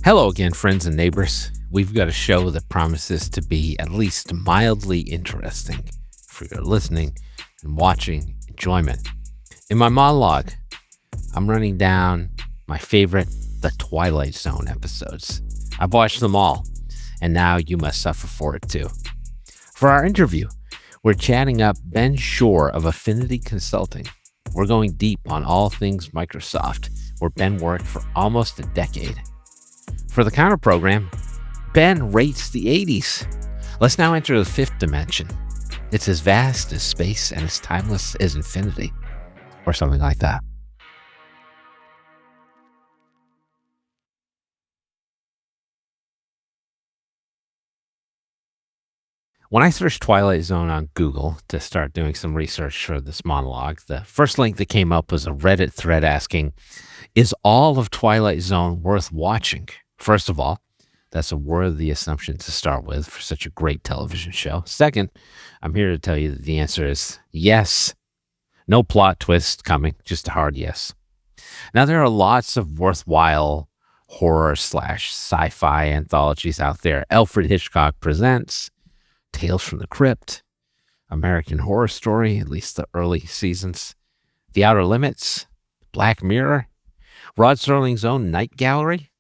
Hello again, friends and neighbors. We've got a show that promises to be at least mildly interesting for your listening and watching enjoyment. In my monologue, I'm running down my favorite, the Twilight Zone episodes. I've watched them all, and now you must suffer for it too. For our interview, we're chatting up Ben Schorr of Affinity Consulting. We're going deep on all things Microsoft, where Ben worked for almost a decade. For the counter program, Ben rates the 80s. Let's now enter the fifth dimension. It's as vast as space and as timeless as infinity, or something like that. When I searched Twilight Zone on Google to start doing some research for this monologue, the first link that came up was a Reddit thread asking, is all of Twilight Zone worth watching? First of all, that's a worthy assumption to start with for such a great television show. Second, I'm here to tell you that the answer is yes. No plot twist coming, just a hard yes. Now, there are lots of worthwhile horror / sci-fi anthologies out there. Alfred Hitchcock Presents, Tales from the Crypt, American Horror Story, at least the early seasons, The Outer Limits, Black Mirror, Rod Serling's own Night Gallery.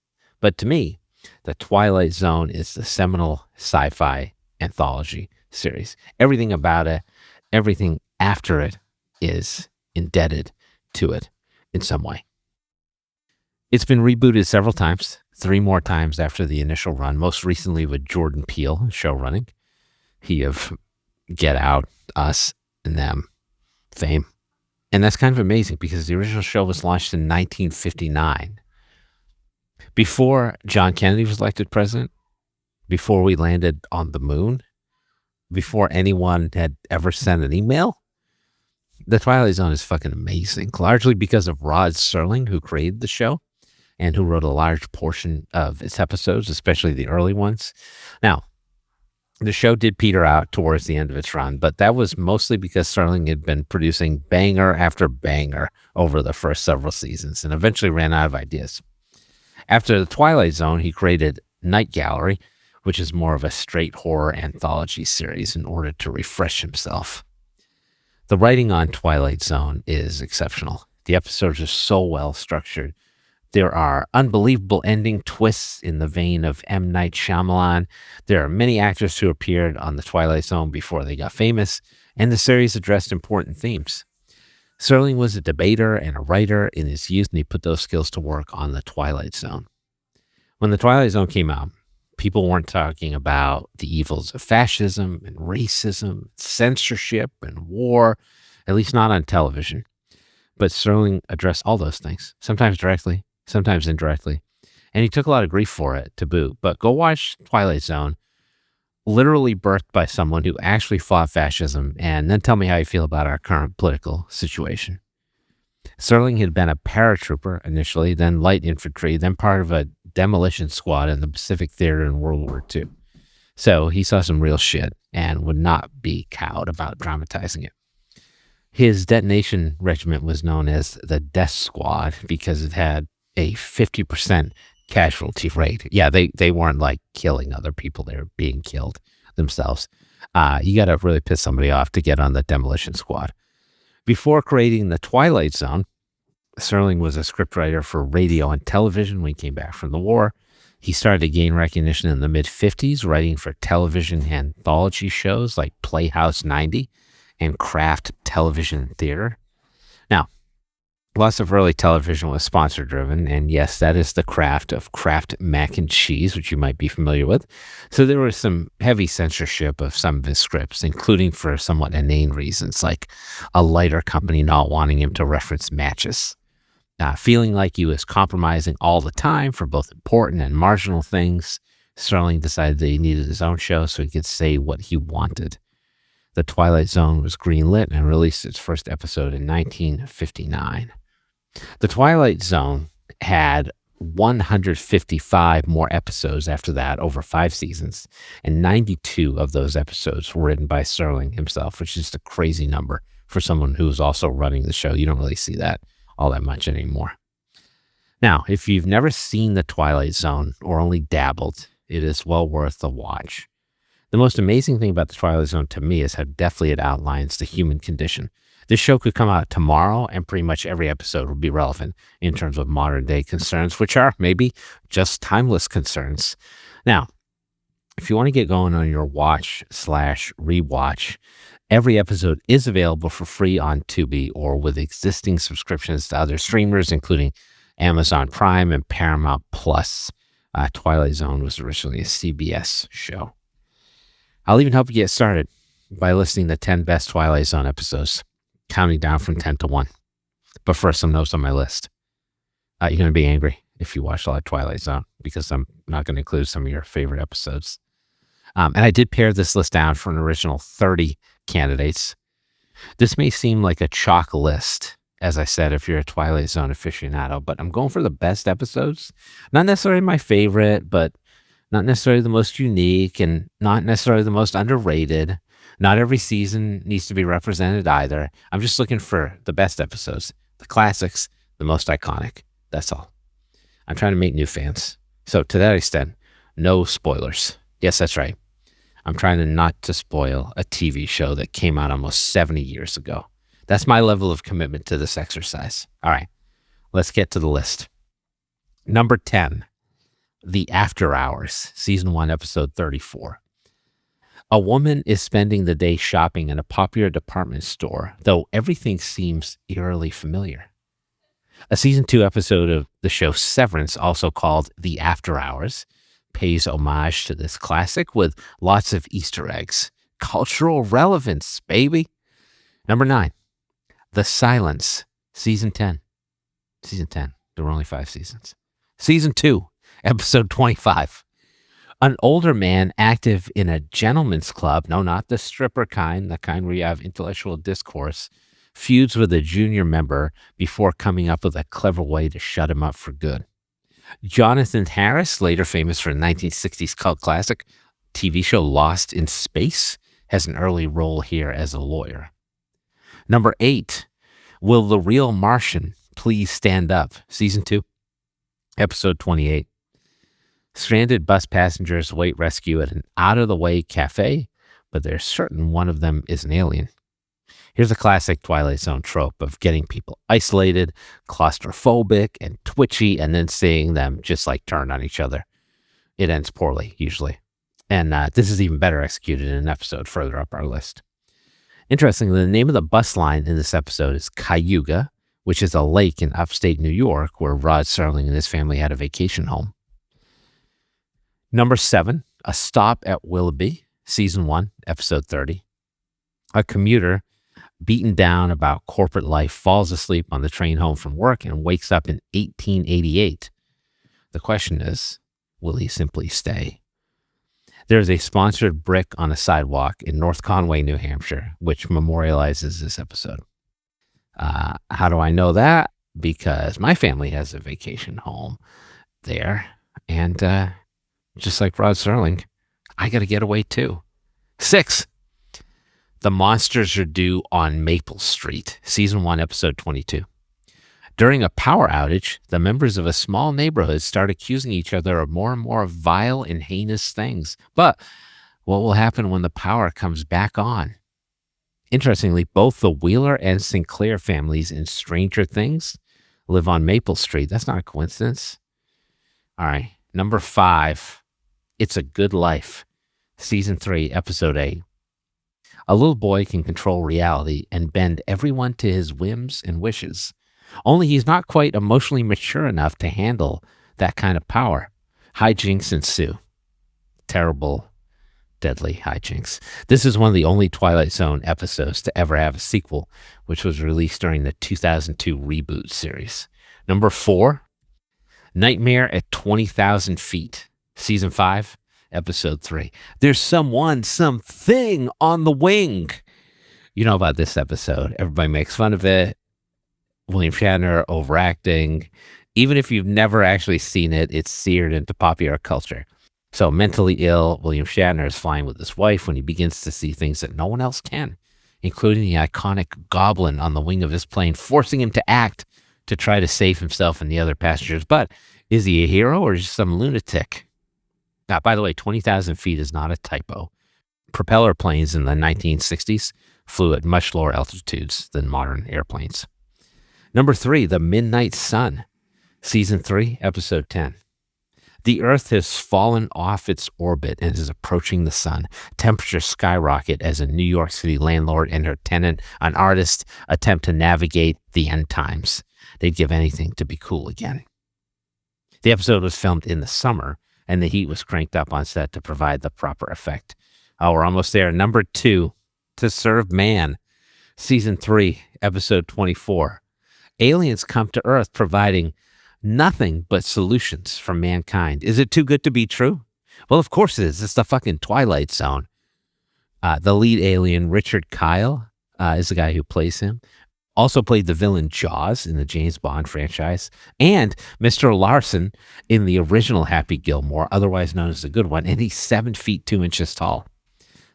But to me, the Twilight Zone is the seminal sci-fi anthology series. Everything about it, everything after it is indebted to it in some way. It's been rebooted several times, 3 more times after the initial run, most recently with Jordan Peele show running. He of Get Out, Us, and Them fame. And that's kind of amazing because the original show was launched in 1959. Before John Kennedy was elected president, before we landed on the moon, before anyone had ever sent an email, the Twilight Zone is fucking amazing, largely because of Rod Serling, who created the show and who wrote a large portion of its episodes, especially the early ones. Now, the show did peter out towards the end of its run, but that was mostly because Serling had been producing banger after banger over the first several seasons and eventually ran out of ideas. After the Twilight Zone, he created Night Gallery, which is more of a straight horror anthology series in order to refresh himself. The writing on Twilight Zone is exceptional. The episodes are so well structured. There are unbelievable ending twists in the vein of M. Night Shyamalan. There are many actors who appeared on the Twilight Zone before they got famous, and the series addressed important themes. Serling was a debater and a writer in his youth, and he put those skills to work on the Twilight Zone. When the Twilight Zone came out, people weren't talking about the evils of fascism and racism, censorship and war, at least not on television. But Serling addressed all those things, sometimes directly, sometimes indirectly, and he took a lot of grief for it, taboo. But go watch Twilight Zone, literally birthed by someone who actually fought fascism, and then tell me how you feel about our current political situation. Serling had been a paratrooper initially, then light infantry, then part of a demolition squad in the Pacific Theater in World War II. So he saw some real shit and would not be cowed about dramatizing it. His detonation regiment was known as the Death Squad because it had a 50% casualty rate. Yeah, they weren't like killing other people. They were being killed themselves. You got to really piss somebody off to get on the demolition squad. Before creating the Twilight Zone, Serling was a scriptwriter for radio and television when he came back from the war. He started to gain recognition in the mid-50s, writing for television anthology shows like Playhouse 90 and Kraft Television Theater. Now, lots of early television was sponsor-driven, and yes, that is the craft of Kraft mac and cheese, which you might be familiar with. So there was some heavy censorship of some of his scripts, including for somewhat inane reasons, like a lighter company not wanting him to reference matches. Feeling like he was compromising all the time for both important and marginal things, Serling decided that he needed his own show so he could say what he wanted. The Twilight Zone was greenlit and released its first episode in 1959. The Twilight Zone had 155 more episodes after that over 5 seasons, and 92 of those episodes were written by Serling himself, which is a crazy number for someone who was also running the show. You don't really see that all that much anymore. Now, if you've never seen The Twilight Zone or only dabbled, it is well worth the watch. The most amazing thing about The Twilight Zone to me is how deftly it outlines the human condition. This show could come out tomorrow and pretty much every episode would be relevant in terms of modern day concerns, which are maybe just timeless concerns. Now, if you want to get going on your watch/rewatch, every episode is available for free on Tubi or with existing subscriptions to other streamers, including Amazon Prime and Paramount Plus. Twilight Zone was originally a CBS show. I'll even help you get started by listing the 10 best Twilight Zone episodes, counting down from 10 to 1. But first, some notes on my list. You're going to be angry if you watched a lot of Twilight Zone because I'm not going to include some of your favorite episodes. And I did pare this list down for an original 30 candidates. This may seem like a chalk list, as I said, if you're a Twilight Zone aficionado, but I'm going for the best episodes. Not necessarily my favorite, but not necessarily the most unique and not necessarily the most underrated. Not every season needs to be represented either. I'm just looking for the best episodes, the classics, the most iconic. That's all. I'm trying to make new fans. So to that extent, no spoilers. Yes, that's right. I'm trying not to spoil a TV show that came out almost 70 years ago. That's my level of commitment to this exercise. All right, let's get to the list. Number 10, The After Hours, Season 1, Episode 34. A woman is spending the day shopping in a popular department store, though everything seems eerily familiar. A Season 2 episode of the show Severance, also called The After Hours, pays homage to this classic with lots of Easter eggs. Cultural relevance, baby. Number 9, The Silence, Season 10. Season 10. There were only 5 seasons. Season 2, Episode 25. An older man active in a gentleman's club, no, not the stripper kind, the kind where you have intellectual discourse, feuds with a junior member before coming up with a clever way to shut him up for good. Jonathan Harris, later famous for the 1960s cult classic TV show Lost in Space, has an early role here as a lawyer. Number 8, Will the Real Martian Please Stand Up? Season 2, Episode 28. Stranded bus passengers await rescue at an out-of-the-way cafe, but they're certain one of them is an alien. Here's a classic Twilight Zone trope of getting people isolated, claustrophobic, and twitchy, and then seeing them just like turn on each other. It ends poorly, usually. And this is even better executed in an episode further up our list. Interestingly, the name of the bus line in this episode is Cayuga, which is a lake in upstate New York where Rod Serling and his family had a vacation home. Number 7, A Stop at Willoughby, Season 1, Episode 30. A commuter, beaten down about corporate life, falls asleep on the train home from work and wakes up in 1888. The question is, will he simply stay? There's a sponsored brick on a sidewalk in North Conway, New Hampshire, which memorializes this episode. How do I know that? Because my family has a vacation home there, and just like Rod Serling, I got to get away too. 6, The Monsters Are Due on Maple Street, Season 1, Episode 22. During a power outage, the members of a small neighborhood start accusing each other of more and more vile and heinous things. But what will happen when the power comes back on? Interestingly, both the Wheeler and Sinclair families in Stranger Things live on Maple Street. That's not a coincidence. All right, number 5, It's a Good Life, Season 3, Episode 8. A little boy can control reality and bend everyone to his whims and wishes. Only he's not quite emotionally mature enough to handle that kind of power. Hijinks ensue. Terrible, deadly hijinks. This is one of the only Twilight Zone episodes to ever have a sequel, which was released during the 2002 reboot series. Number 4, Nightmare at 20,000 Feet, Season 5, Episode 3. There's something on the wing. You know about this episode. Everybody makes fun of it. William Shatner overacting. Even if you've never actually seen it, it's seared into popular culture. So mentally ill, William Shatner is flying with his wife when he begins to see things that no one else can, including the iconic goblin on the wing of his plane, forcing him to to try to save himself and the other passengers. But is he a hero or just some lunatic? By the way, 20,000 feet is not a typo. Propeller planes in the 1960s flew at much lower altitudes than modern airplanes. Number 3, The Midnight Sun, Season 3, Episode 10. The Earth has fallen off its orbit and is approaching the sun. Temperatures skyrocket as a New York City landlord and her tenant, an artist, attempt to navigate the end times. They'd give anything to be cool again. The episode was filmed in the summer, and the heat was cranked up on set to provide the proper effect. Oh, we're almost there. Number 2, To Serve Man, Season 3, Episode 24. Aliens come to Earth providing nothing but solutions for mankind. Is it too good to be true? Well, of course it is. It's the fucking Twilight Zone. The lead alien, Richard Kyle, is the guy who plays him. Also played the villain Jaws in the James Bond franchise, and Mr. Larson in the original Happy Gilmore, otherwise known as the good one, and he's 7 feet 2 inches tall.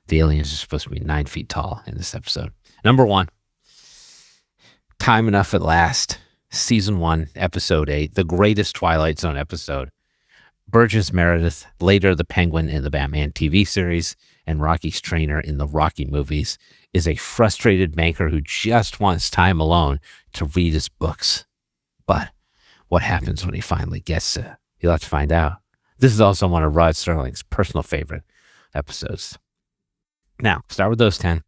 The aliens are supposed to be 9 feet tall in this episode. Number 1, Time Enough at Last, Season 1, Episode 8, the greatest Twilight Zone episode. Burgess Meredith, later the Penguin in the Batman TV series and Rocky's trainer in the Rocky movies, is a frustrated banker who just wants time alone to read his books. But what happens when he finally gets to? You'll have to find out. This is also one of Rod Serling's personal favorite episodes. Now, start with those 10.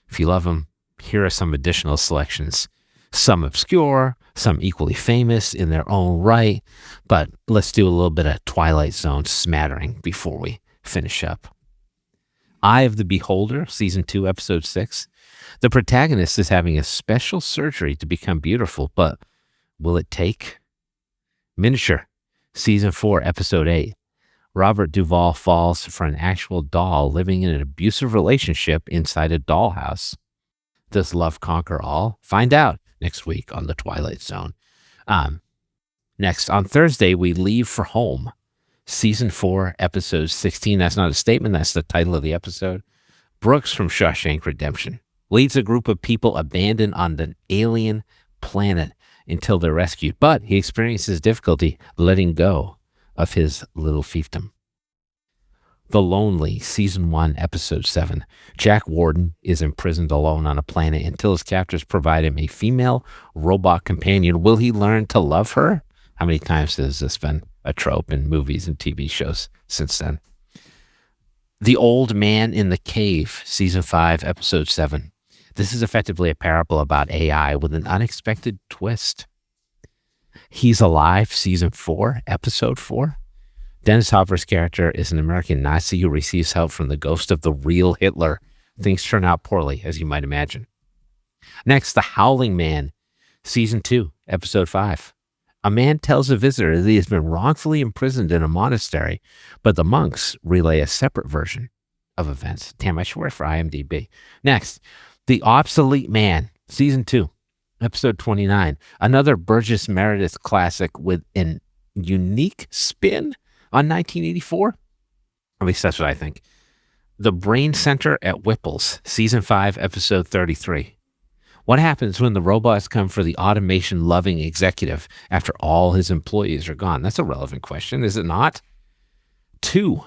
If you love them, here are some additional selections. Some obscure, some equally famous in their own right, but let's do a little bit of Twilight Zone smattering before we finish up. Eye of the Beholder, Season 2, Episode 6. The protagonist is having a special surgery to become beautiful, but will it take? Miniature, Season 4, Episode 8. Robert Duvall falls for an actual doll living in an abusive relationship inside a dollhouse. Does love conquer all? Find out next week on the Twilight Zone. Next, on Thursday, we leave for home. Season 4, Episode 16. That's not a statement. That's the title of the episode. Brooks from Shawshank Redemption leads a group of people abandoned on an alien planet until they're rescued, but he experiences difficulty letting go of his little fiefdom. The Lonely, Season 1, Episode 7. Jack Warden is imprisoned alone on a planet until his captors provide him a female robot companion. Will he learn to love her? How many times has this been a trope in movies and TV shows since then? The Old Man in the Cave, Season 5, Episode 7. This is effectively a parable about AI with an unexpected twist. He's Alive, Season 4, Episode 4. Dennis Hopper's character is an American Nazi who receives help from the ghost of the real Hitler. Things turn out poorly, as you might imagine. Next, The Howling Man, Season 2, Episode 5. A man tells a visitor that he has been wrongfully imprisoned in a monastery, but the monks relay a separate version of events. Damn, I should work for IMDb. Next, The Obsolete Man, Season 2, Episode 29. Another Burgess Meredith classic with an unique spin on 1984. At least that's what I think. The Brain Center at Whipple's, Season 5, Episode 33. What happens when the robots come for the automation-loving executive after all his employees are gone? That's a relevant question, is it not? 2,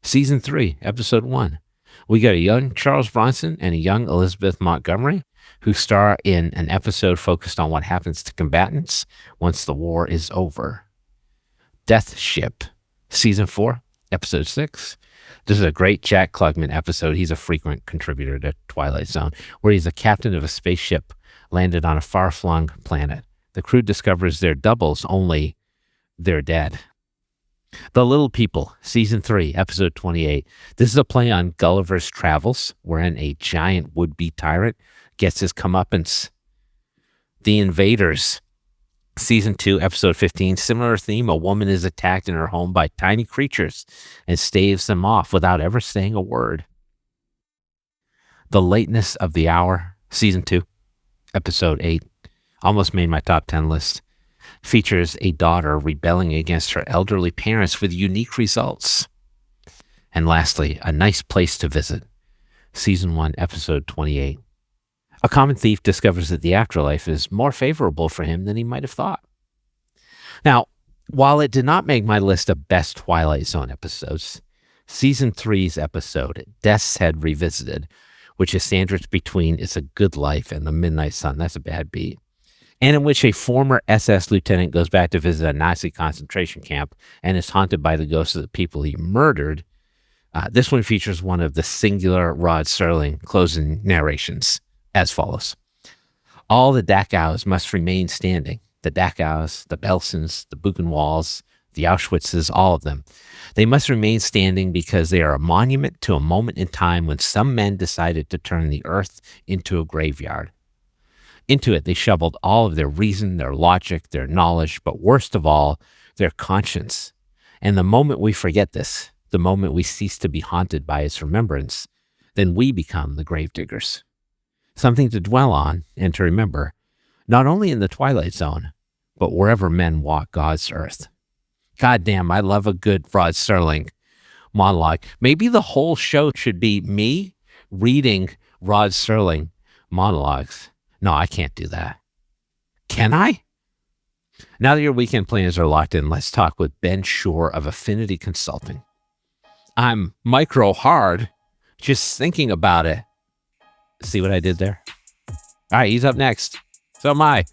Season 3, Episode 1. We got a young Charles Bronson and a young Elizabeth Montgomery who star in an episode focused on what happens to combatants once the war is over. Death Ship, Season 4, Episode 6. This is a great Jack Klugman episode. He's a frequent contributor to Twilight Zone, where he's a captain of a spaceship landed on a far-flung planet. The crew discovers they're doubles, only they're dead. The Little People, Season 3, Episode 28. This is a play on Gulliver's Travels, wherein a giant would-be tyrant gets his comeuppance. The Invaders, Season 2, Episode 15. Similar theme, a woman is attacked in her home by tiny creatures and staves them off without ever saying a word. The Lateness of the Hour, Season 2, Episode 8. Almost made my top 10 list. Features a daughter rebelling against her elderly parents with unique results. And lastly, A Nice Place to Visit, Season 1, Episode 28. A common thief discovers that the afterlife is more favorable for him than he might have thought. Now, while it did not make my list of best Twilight Zone episodes, Season 3's episode, Death's Head Revisited, which is sandwiched between It's a Good Life and The Midnight Sun, that's a bad beat, and in which a former SS lieutenant goes back to visit a Nazi concentration camp and is haunted by the ghosts of the people he murdered. This one features one of the singular Rod Serling closing narrations as follows. All the Dachau's must remain standing. The Dachau's, the Belsens, the Buchenwalds, the Auschwitzes, all of them. They must remain standing because they are a monument to a moment in time when some men decided to turn the earth into a graveyard. Into it, they shoveled all of their reason, their logic, their knowledge, but worst of all, their conscience. And the moment we forget this, the moment we cease to be haunted by its remembrance, then we become the gravediggers. Something to dwell on and to remember, not only in the Twilight Zone, but wherever men walk God's earth. Goddamn, I love a good Rod Serling monologue. Maybe the whole show should be me reading Rod Serling monologues. No, I can't do that. Can I? Now that your weekend plans are locked in, let's talk with Ben Schorr of Affinity Consulting. I'm micro hard just thinking about it. See what I did there? All right, he's up next. So am I.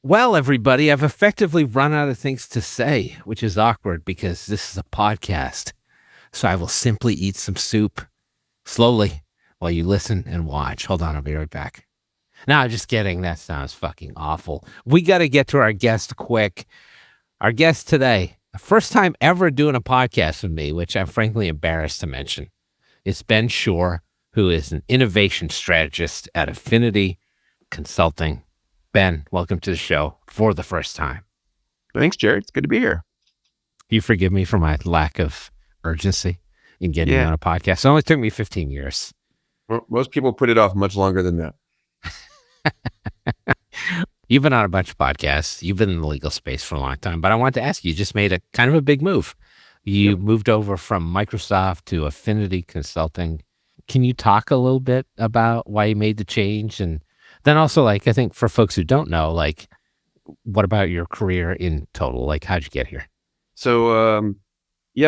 Well, everybody, I've effectively run out of things to say, which is awkward because this is a podcast. So I will simply eat some soup slowly while you listen and watch. Hold on, I'll be right back. No, I'm just kidding. That sounds fucking awful. We got to get to our guest quick. Our guest today, first time ever doing a podcast with me, which I'm frankly embarrassed to mention. It's Ben Schorr, who is an innovation strategist at Affinity Consulting. Ben, welcome to the show for the first time. Thanks, Jared. It's good to be here. You forgive me for my lack of urgency in getting on a podcast. It only took me 15 years. Well, most people put it off much longer than that. You've been on a bunch of podcasts. You've been in the legal space for a long time, but I wanted to ask you, just made a kind of a big move. You moved over from Microsoft to Affinity Consulting. Can you talk a little bit about why you made the change? And then also, like, I think for folks who don't know, like, what about your career in total? Like, how'd you get here? So,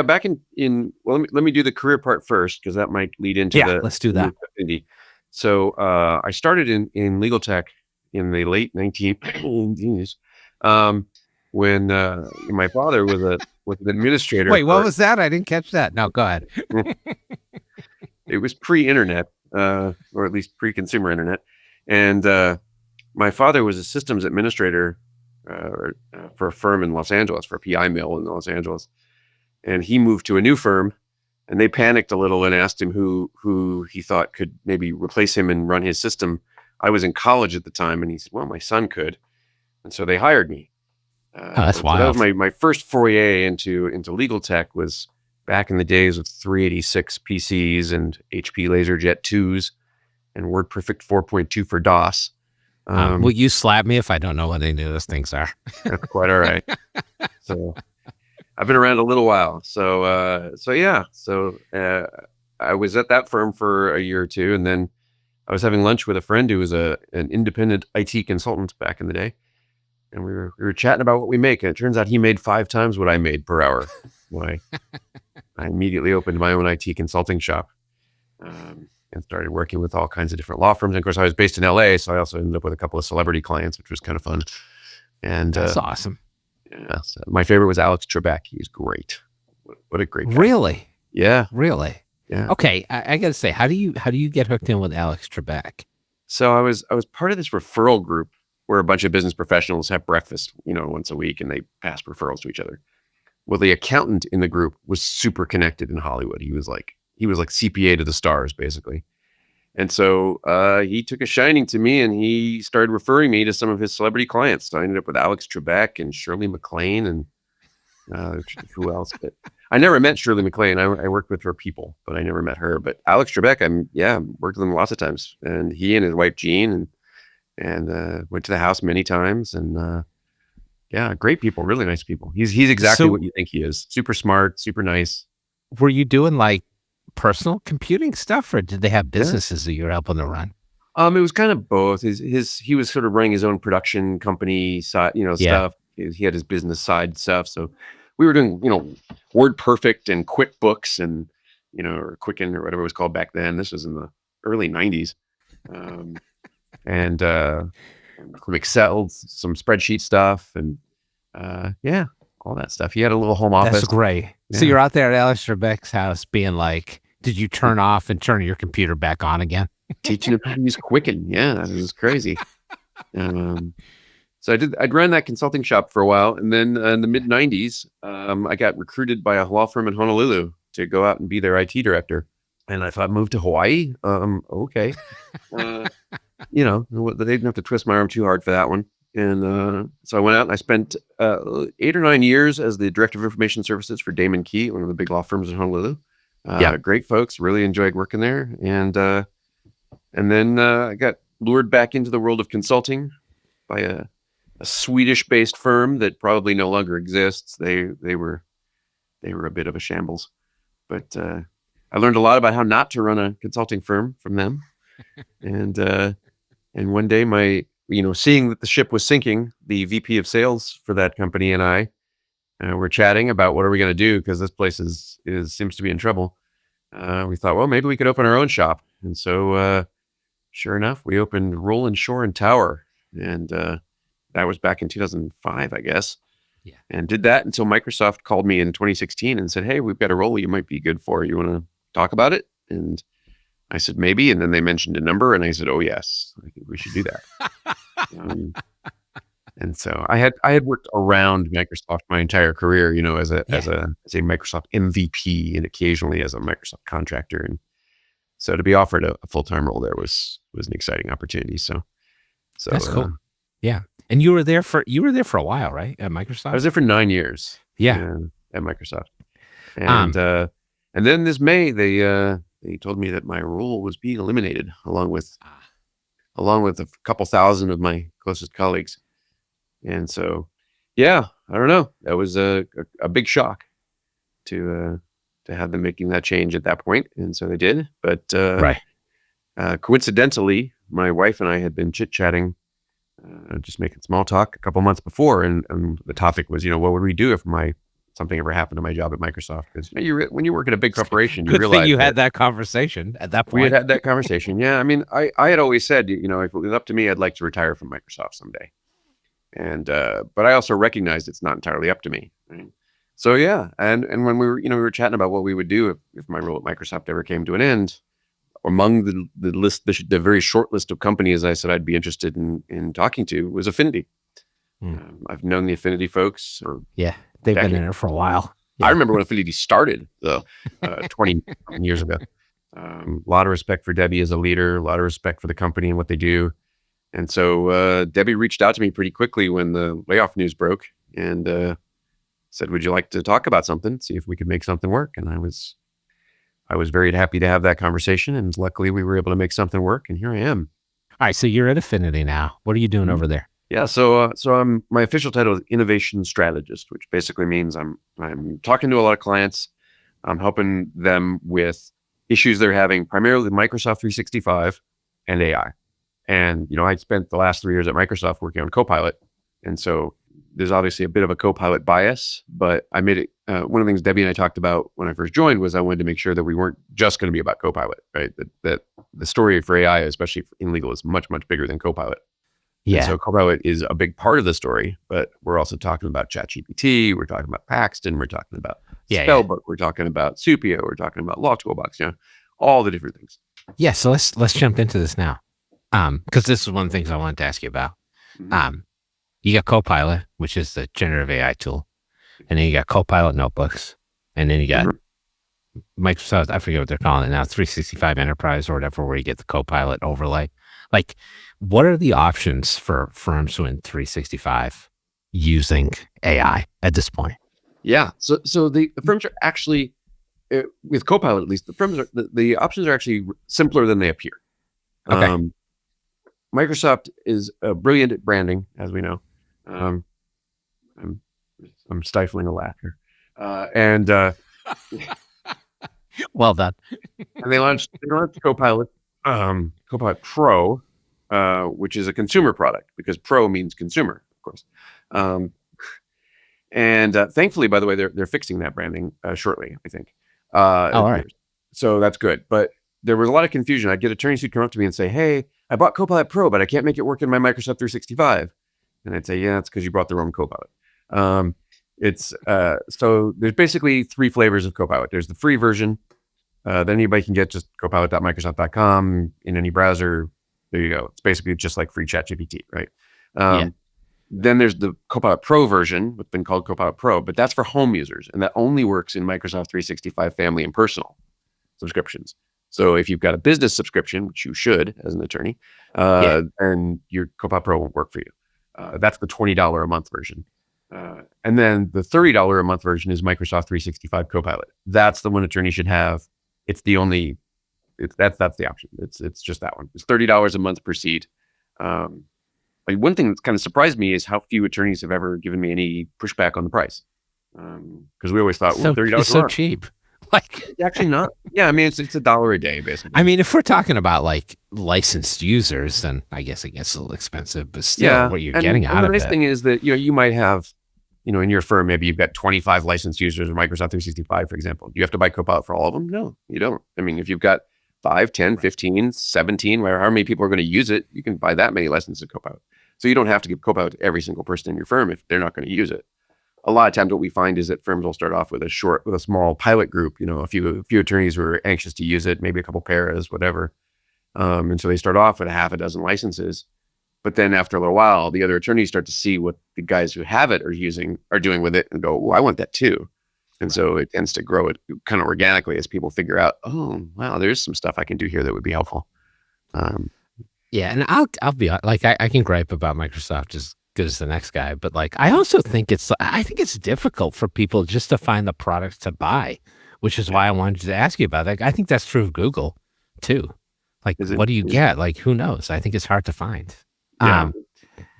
back in well, let me do the career part first, because that might lead into let's do that. Affinity. So, I started in legal tech in the late 1990s, when my father was an administrator. Wait, what was that? I didn't catch that. No, go ahead. It was pre-internet, or at least pre-consumer internet. And my father was a systems administrator for a firm in Los Angeles, for a PI mill in Los Angeles. And he moved to a new firm, and they panicked a little and asked him who he thought could maybe replace him and run his system. I was in college at the time, and he said, well, my son could. And so they hired me. That's wild. So that was my first foray into legal tech, was back in the days of 386 PCs and HP LaserJet 2s and WordPerfect 4.2 for DOS. Will you slap me if I don't know what any of those things are? That's quite all right. So I've been around a little while. So I was at that firm for a year or two, and then I was having lunch with a friend who was an independent IT consultant back in the day, and we were chatting about what we make. And it turns out he made 5 times what I made per hour. Why? I immediately opened my own IT consulting shop, and started working with all kinds of different law firms. And of course, I was based in LA, so I also ended up with a couple of celebrity clients, which was kind of fun. And that's awesome. Yeah, so my favorite was Alex Trebek. He's great. What a great guy. Really? Yeah. Really? Yeah. Okay, I got to say, how do you get hooked in with Alex Trebek? So I was part of this referral group where a bunch of business professionals have breakfast, once a week, and they pass referrals to each other. Well, the accountant in the group was super connected in Hollywood. He was like CPA to the stars, basically. And so he took a shining to me, and he started referring me to some of his celebrity clients. So I ended up with Alex Trebek and Shirley MacLaine and who else? But I never met Shirley MacLaine. I worked with her people, but I never met her. But Alex Trebek, I worked with him lots of times. And he and his wife Jean and went to the house many times. And great people, really nice people. He's exactly what you think he is. Super smart, super nice. were you doing like personal computing stuff, or did they have Yeah. businesses that you were helping to run? It was kind of both. He was sort of running his own production company side, Yeah. stuff. He had his business side stuff. So we were doing, Word Perfect and QuickBooks and, or Quicken or whatever it was called back then. This was in the early 90s. And from Excel, some spreadsheet stuff and yeah, all that stuff. He had a little home office. That's great. So Yeah. you're out there at Alex Trebek's house being like, did you turn off and turn your computer back on again? Teaching him how to use Quicken. Yeah, that was crazy. So I'd run that consulting shop for a while. And then in the mid 90s, I got recruited by a law firm in Honolulu to go out and be their IT director. And I thought, move to Hawaii? Okay. They didn't have to twist my arm too hard for that one. And so I went out and I spent 8 or 9 years as the director of information services for Damon Key, one of the big law firms in Honolulu. Great folks, really enjoyed working there. And then I got lured back into the world of consulting by a Swedish-based firm that probably no longer exists. They were a bit of a shambles, but I learned a lot about how not to run a consulting firm from them. And one day, seeing that the ship was sinking, the VP of sales for that company and I were chatting about what are we going to do because this place seems to be in trouble. We thought, well, maybe we could open our own shop, and so sure enough, we opened Roland Shore and Tower, and that was back in 2005, I guess. Yeah. And did that until Microsoft called me in 2016 and said, hey, we've got a role you might be good for. You want to talk about it? And I said, maybe. And then they mentioned a number and I said, oh yes, I think we should do that. And so I had worked around Microsoft my entire career, as a Microsoft MVP and occasionally as a Microsoft contractor. And so to be offered a full-time role there was an exciting opportunity. So that's cool. Yeah. And you were there for a while, right? At Microsoft? I was there for 9 years. Yeah. At Microsoft. And then this May they told me that my role was being eliminated along with a couple thousand of my closest colleagues. And so, yeah, I don't know. That was a big shock to have them making that change at that point. And so they did. But right. Coincidentally, my wife and I had been chit-chatting, just making small talk a couple months before. And the topic was, what would we do if something ever happened to my job at Microsoft? Because when you work at a big corporation, you realize you had that conversation at that point. We had that conversation. Yeah. I mean, I had always said, if it was up to me, I'd like to retire from Microsoft someday. And, but I also recognized it's not entirely up to me. Right? So yeah. And when we were chatting about what we would do if my role at Microsoft ever came to an end, among the list, the very short list of companies I said I'd be interested in talking to was Affinity. I've known the Affinity folks. They've been in there for a while. Yeah. I remember when Affinity started, though, 20 years ago. A lot of respect for Debbie as a leader, a lot of respect for the company and what they do. And so Debbie reached out to me pretty quickly when the layoff news broke and said, would you like to talk about something, see if we could make something work? And I was very happy to have that conversation. And luckily we were able to make something work. And here I am. All right. So you're at Affinity now. What are you doing over there? Yeah. So my official title is Innovation Strategist, which basically means I'm talking to a lot of clients. I'm helping them with issues they're having primarily with Microsoft 365 and AI. And, I spent the last 3 years at Microsoft working on Copilot. And so there's obviously a bit of a Copilot bias, but I made it, one of the things Debbie and I talked about when I first joined was I wanted to make sure that we weren't just going to be about Copilot, right? That the story for AI, especially in legal, is much, much bigger than Copilot. Yeah. And so Copilot is a big part of the story, but we're also talking about ChatGPT. We're talking about Paxton. We're talking about Spellbook. We're talking about Supio. We're talking about Law Toolbox, all the different things. Yeah. So let's jump into this now. Because this is one of the things I wanted to ask you about. You got Copilot, which is the generative AI tool. And then you got Copilot notebooks. And then you got Microsoft, I forget what they're calling it now, 365 Enterprise or whatever, where you get the Copilot overlay. Like, what are the options for firms in 365 using AI at this point? Yeah. So the firms are actually, with Copilot at least, the options are actually simpler than they appear. Okay. Microsoft is brilliant at branding, as we know. I'm stifling a laugh here. Well done. And they launched Copilot, Copilot Pro, which is a consumer product because Pro means consumer, of course. Um, and thankfully, by the way, they're fixing that branding shortly, I think. Oh, It all right. appears. So that's good. But there was a lot of confusion. I'd get attorneys who'd come up to me and say, "Hey, I bought Copilot Pro, but I can't make it work in my Microsoft 365." And I'd say, "Yeah, it's because you brought the wrong Copilot." It's so there's basically three flavors of Copilot. There's the free version that anybody can get, just copilot.microsoft.com in any browser. There you go. It's basically just like free ChatGPT, right? Yeah. Then there's the Copilot Pro version, what's been called Copilot Pro, but that's for home users, and that only works in Microsoft 365 family and personal subscriptions. So if you've got a business subscription, which you should as an attorney, Yeah. and your Copilot Pro won't work for you. That's the $20 a month version. And then the $30 a month version is Microsoft 365 Copilot. That's the one attorney should have. It's the only, that's the option. It's just that one. It's $30 a month per seat. Like one thing that's kind of surprised me is how few attorneys have ever given me any pushback on the price. Because we always thought, well, $30 it's a so month. cheap. Like, Actually not. Yeah, I mean, it's $1 a day, basically. I mean, if we're talking about like licensed users, then I guess it gets a little expensive, but still what you're getting out of the nice it. thing is that, you might have, in your firm, maybe you've got 25 licensed users of Microsoft 365, for example. Do you have to buy Copilot for all of them? No, you don't. I mean, if you've got 5, 10, 15, 17, however many people are going to use it, you can buy that many licenses of Copilot. So you don't have to give Copilot to every single person in your firm if they're not going to use it. A lot of times what we find is that firms will start off with a small pilot group, a few attorneys who are anxious to use it, maybe a couple paras, whatever. And so they start off with a half a dozen licenses. But then after a little while, the other attorneys start to see what the guys who have it are doing with it and go, well, I want that too. And so it tends to grow it kind of organically as people figure out, oh, wow, there's some stuff I can do here that would be helpful. Yeah, and I'll be like, I can gripe about Microsoft as good as the next guy, but like I also think it's difficult for people just to find the products to buy, which is why I wanted to ask you about that. I think that's true of Google too. Like, what do you get? Like, who knows? I think it's hard to find. Yeah.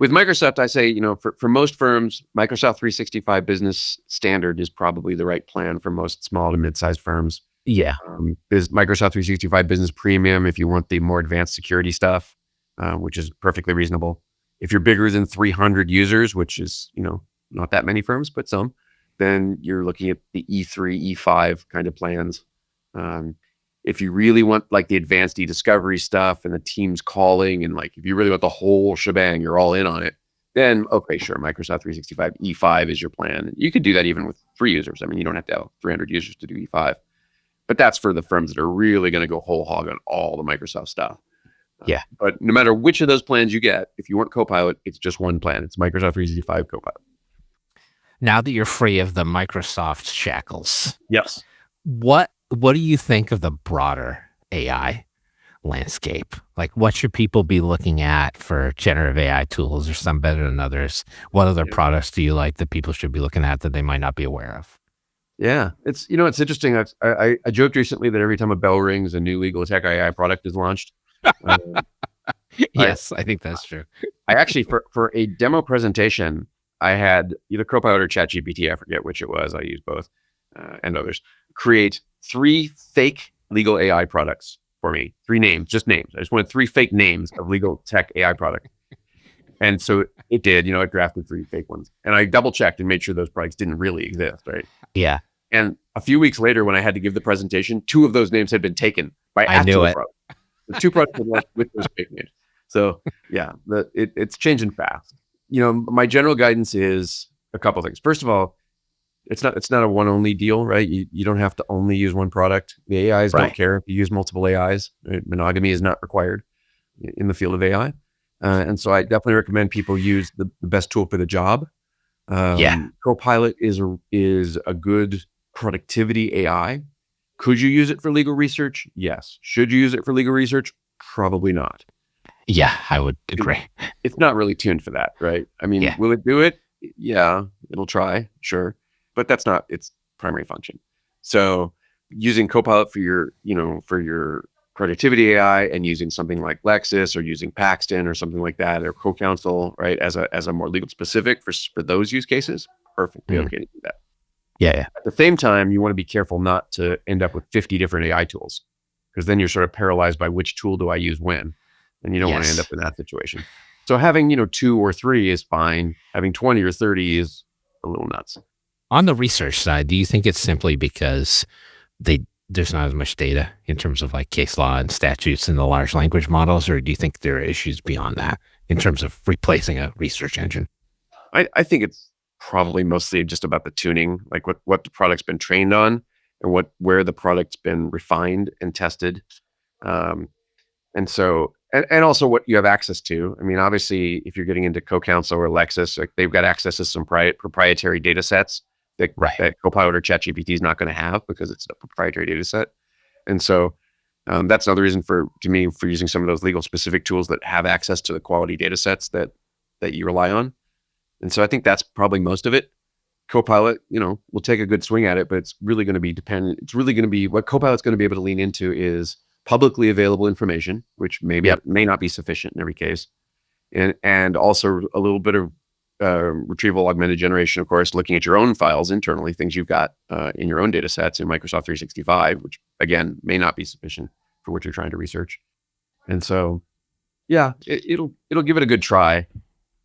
With Microsoft, I say, for most firms, Microsoft 365 Business Standard is probably the right plan for most small to mid-sized firms. Yeah. There's Microsoft 365 Business Premium if you want the more advanced security stuff, which is perfectly reasonable. If you're bigger than 300 users, which is, not that many firms, but some, then you're looking at the E3, E5 kind of plans. If you really want like the advanced e-discovery stuff and the teams calling, and like if you really want the whole shebang, you're all in on it, then okay, sure, Microsoft 365 E5 is your plan. You could do that even with 3 users. I mean, you don't have to have 300 users to do E5. But that's for the firms that are really going to go whole hog on all the Microsoft stuff. Yeah. But no matter which of those plans you get, if you want Copilot, it's just one plan. It's Microsoft 365 Copilot. Now that you're free of the Microsoft shackles, Yes. what do you think of the broader AI landscape? Like, what should people be looking at for generative AI tools? Or some better than others? What other products do you like that people should be looking at that they might not be aware of? Yeah, it's it's interesting. I joked recently that every time a bell rings, a new legal tech AI product is launched. Yes, I think that's true. I actually, for a demo presentation, I had either Copilot or ChatGPT, I forget which it was. I used both and others. Create 3 fake legal AI products for me. 3 names, just names. I just wanted 3 fake names of legal tech AI products. And so it did, it drafted 3 fake ones. And I double checked and made sure those products didn't really exist, right? Yeah. And a few weeks later, when I had to give the presentation, 2 of those names had been taken by I knew actual it. products. The 2 products had left with those fake names. So yeah, it's changing fast. My general guidance is a couple things. First of all, it's not a one only deal, right? You don't have to only use one product. The AIs don't care if you use multiple AIs. Right? Monogamy is not required in the field of AI. And so I definitely recommend people use the best tool for the job. Copilot is a good productivity AI. Could you use it for legal research? Yes. Should you use it for legal research? Probably not. Yeah, I would agree. It's not really tuned for that, right? I mean, will it do it? Yeah, it'll try, sure. But that's not its primary function. So using Copilot for your productivity AI and using something like Lexis or using Paxton or something like that, or CoCounsel, right, as a more legal specific for those use cases, perfectly okay to do that. Yeah. At the same time, you want to be careful not to end up with 50 different AI tools, because then you're sort of paralyzed by which tool do I use when, and you don't want to end up Yes. in that situation. So having, 2 or 3 is fine. Having 20 or 30 is a little nuts. On the research side, do you think it's simply because there's not as much data in terms of like case law and statutes in the large language models, or do you think there are issues beyond that in terms of replacing a research engine? I think it's probably mostly just about the tuning, like what the product's been trained on, and where the product's been refined and tested. Um, and so, and also what you have access to. I mean, obviously, if you're getting into CoCounsel or Lexis, like they've got access to some proprietary data sets that, Right. that Copilot or ChatGPT is not going to have, because it's a proprietary data set. And so that's another reason for using some of those legal specific tools that have access to the quality data sets that you rely on. And so I think that's probably most of it. Copilot, will take a good swing at it, but it's really going to be dependent. It's really going to be what Copilot's going to be able to lean into is publicly available information, which may not be sufficient in every case, and also a little bit of retrieval augmented generation, of course, looking at your own files internally, things you've got in your own data sets in Microsoft 365, which again may not be sufficient for what you're trying to research. And so, yeah, it'll give it a good try,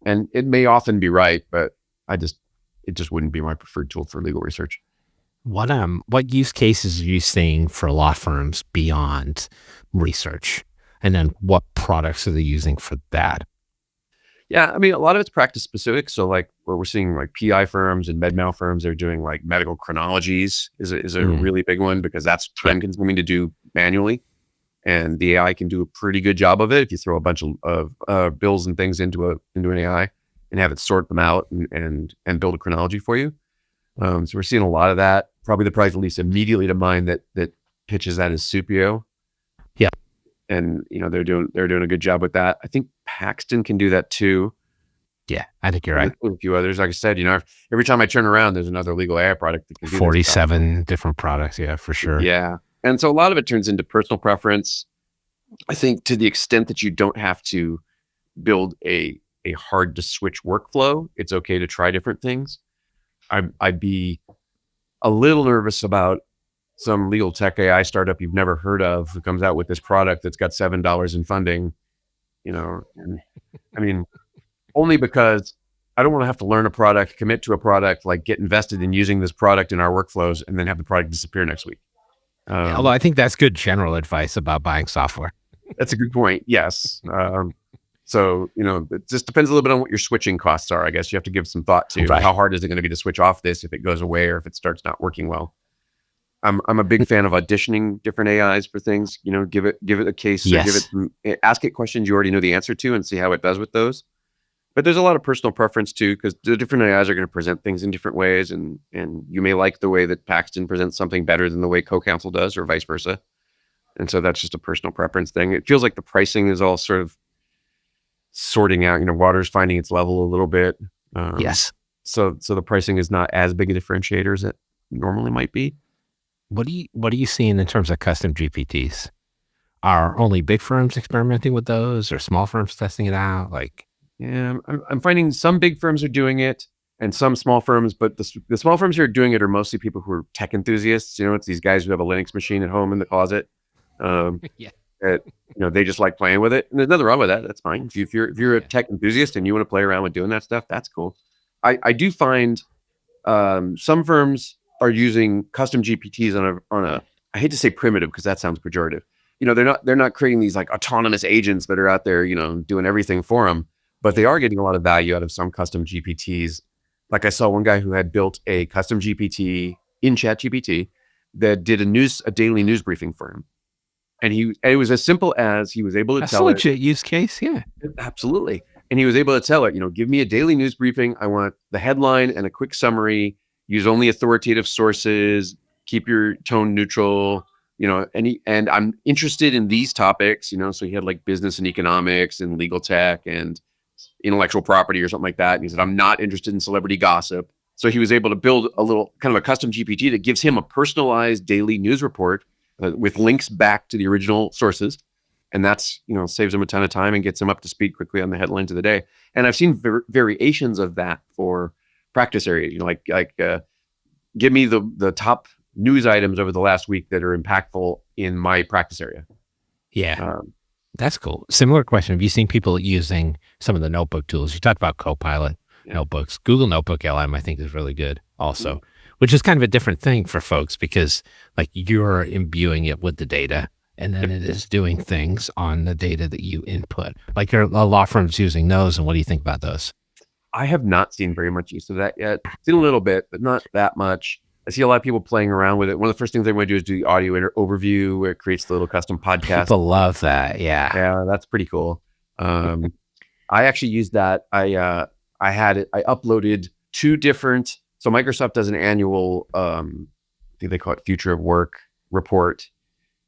and it may often be right, but it just wouldn't be my preferred tool for legal research. What use cases are you seeing for law firms beyond research? And then what products are they using for that? Yeah, I mean, a lot of it's practice specific. So like where we're seeing like PI firms and med mal firms, they're doing like medical chronologies is a really big one, because that's time consuming to do manually. And the AI can do a pretty good job of it if you throw a bunch of bills and things into an AI and have it sort them out and build a chronology for you. So we're seeing a lot of that. Probably the product at least immediately to mind that pitches that is Supio. Yeah. And they're doing a good job with that. I think Paxton can do that too. Yeah, I think you're right. A few others, like I said, every time I turn around, there's another legal AI product that can do 47 different products. Yeah, for sure. Yeah. And so a lot of it turns into personal preference. I think to the extent that you don't have to build a hard to switch workflow, it's okay to try different things. I'd be a little nervous about some legal tech AI startup you've never heard of who comes out with this product that's got $7 in funding, and I mean, only because I don't want to have to learn a product, commit to a product, like get invested in using this product in our workflows, and then have the product disappear next week. Although I think that's good general advice about buying software. That's a good point. Yes. So, it just depends a little bit on what your switching costs are. I guess you have to give some thought to how hard is it going to be to switch off this if it goes away or if it starts not working well. I'm a big fan of auditioning different AIs for things. Give it a case, yes. Ask it questions you already know the answer to and see how it does with those. But there's a lot of personal preference too, because the different AIs are going to present things in different ways, and you may like the way that Paxton presents something better than the way CoCounsel does, or vice versa. And so that's just a personal preference thing. It feels like the pricing is all sort of sorting out. Water's finding its level a little bit. Yes. So the pricing is not as big a differentiator as it normally might be. What are you seeing in terms of custom GPTs? Are only big firms experimenting with those, or small firms testing it out? Yeah, I'm finding some big firms are doing it and some small firms, but the small firms who are doing it are mostly people who are tech enthusiasts. It's these guys who have a Linux machine at home in the closet. Yeah. They just like playing with it, and there's nothing wrong with that. That's fine. If you're a tech enthusiast and you want to play around with doing that stuff, that's cool. I do find some firms are using custom GPTs on a I hate to say primitive because that sounds pejorative. They're not creating these like autonomous agents that are out there, doing everything for them, but they are getting a lot of value out of some custom GPTs. Like I saw one guy who had built a custom GPT in ChatGPT that did a daily news briefing for him. And it was as simple as he was able to tell it. That's a legit use case. Yeah. Absolutely. And he was able to tell it, give me a daily news briefing. I want the headline and a quick summary. Use only authoritative sources. Keep your tone neutral. And I'm interested in these topics. So he had like business and economics and legal tech and intellectual property or something like that. And he said, I'm not interested in celebrity gossip. So he was able to build a little kind of a custom GPT that gives him a personalized daily news report with links back to the original sources. And that's, saves him a ton of time and gets him up to speed quickly on the headlines of the day. And I've seen variations of that for practice areas, like give me the top news items over the last week that are impactful in my practice area. Yeah. That's cool. Similar question. Have you seen people using some of the notebook tools? You talked about Copilot notebooks. Google Notebook LM, I think, is really good also, which is kind of a different thing for folks because like you're imbuing it with the data and then it is doing things on the data that you input. Like there are law firms using those. And what do you think about those? I have not seen very much use of that yet. I've seen a little bit, but not that much. I see a lot of people playing around with it. One of the first things they want to do is do the audio overview where it creates the little custom podcast. People love that. Yeah. Yeah, that's pretty cool. I actually used that. I uploaded 2 different. So Microsoft does an annual, I think they call it Future of Work report.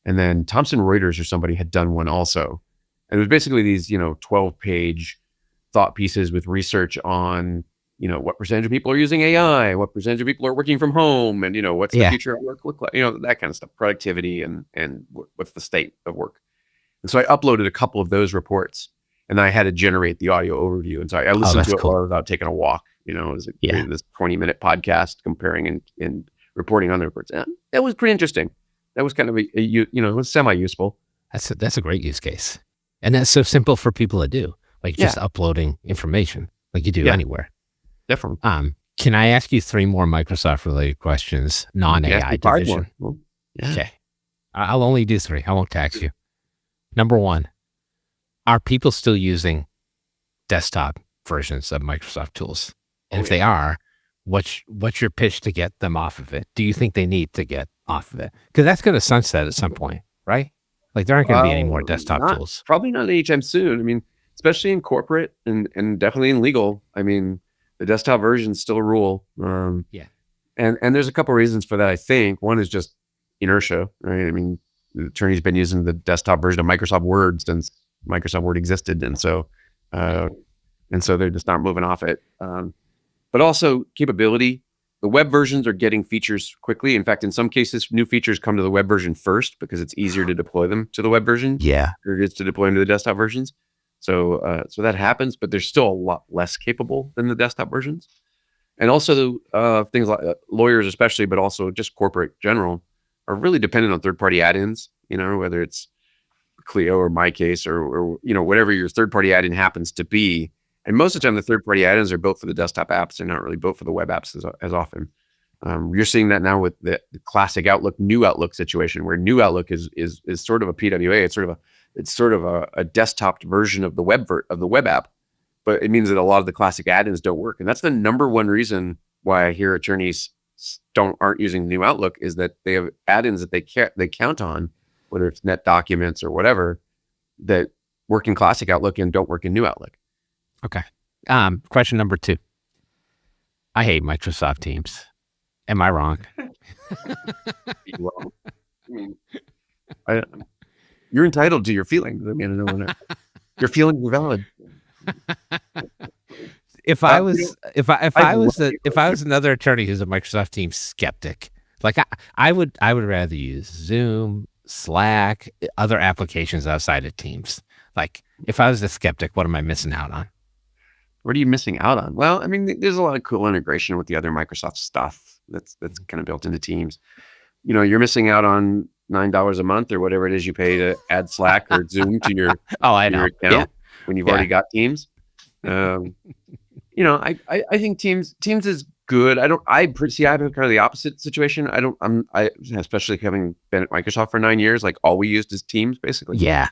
And then Thomson Reuters or somebody had done one also. And it was basically these, 12-page thought pieces with research on, what percentage of people are using AI, what percentage of people are working from home, and, what's the future of work look like, that kind of stuff, productivity and what's the state of work. And so I uploaded a couple of those reports and I had to generate the audio overview. And so I listened to it while without taking a walk, it was this 20-minute podcast comparing and reporting on the reports. That was pretty interesting. That was kind of it was semi-useful. That's a great use case. And that's so simple for people to do, like just uploading information like you do anywhere. Definitely. Can I ask you 3 more Microsoft-related questions, non-AI division? Well, Okay. I'll only do 3. I won't tax you. Number 1, are people still using desktop versions of Microsoft tools? And if they are, what's your pitch to get them off of it? Do you think they need to get off of it? Because that's going to sunset at some point, right? Like there aren't going to be any more desktop tools. Probably not anytime soon. I mean, especially in corporate and definitely in legal. I mean, the desktop versions still rule. And there's a couple of reasons for that, I think. One is just inertia, right? I mean, the attorney's been using the desktop version of Microsoft Word since Microsoft Word existed. And so they're just not moving off it. But also capability. The web versions are getting features quickly. In fact, in some cases, new features come to the web version first because it's easier to deploy them to the web version. Yeah. Or it is to deploy them to the desktop versions. So that happens, but they're still a lot less capable than the desktop versions. And also things like lawyers especially, but also just corporate general, are really dependent on third-party add-ins, whether it's Clio or MyCase or whatever your third-party add-in happens to be. And most of the time, the third-party add-ins are built for the desktop apps. They're not really built for the web apps as often. You're seeing that now with the classic Outlook, new Outlook situation, where new Outlook is sort of a PWA. It's sort of a desktop version of the web app, but it means that a lot of the classic add-ins don't work. And that's the number one reason why I hear attorneys aren't using new Outlook is that they have add-ins that they count on, whether it's Net Documents or whatever, that work in classic Outlook and don't work in new Outlook. Okay. Question number 2. I hate Microsoft Teams. Am I wrong? Well, I mean, you're entitled to your feelings. I mean, your feelings are valid. If I was another attorney who's a Microsoft Teams skeptic, like I would rather use Zoom, Slack, other applications outside of Teams. Like if I was a skeptic, what am I missing out on? What are you missing out on? Well, I mean, there's a lot of cool integration with the other Microsoft stuff that's kind of built into Teams. You're missing out on $9 a month or whatever it is you pay to add Slack or Zoom to your your account when you've already got Teams. I think Teams is good. I'm kind of the opposite situation. Especially having been at Microsoft for 9 years, like all we used is Teams basically. Yeah.